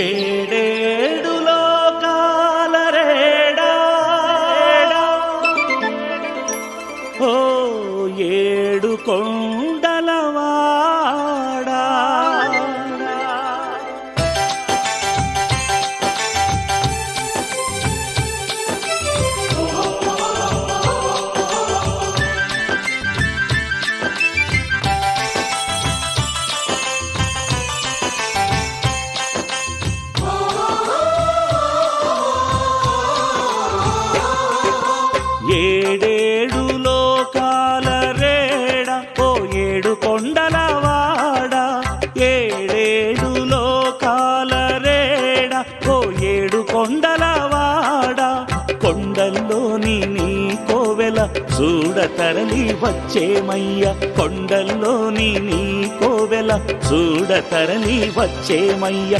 ఏడేడు లోకాల రేడా ఓ ఏడు కొండలవాడా ఏడేడు లోకాల రేడ ఓ ఏడు కొండలవాడ ఏడేడు లోకాల రేడ ఓ ఏడు కొండలవాడ కొండల్లోని నీ కోవెల చూడ తరలి వచ్చేమయ్య కొండల్లోని నీ కోవెల చూడ తరలి వచ్చేమయ్య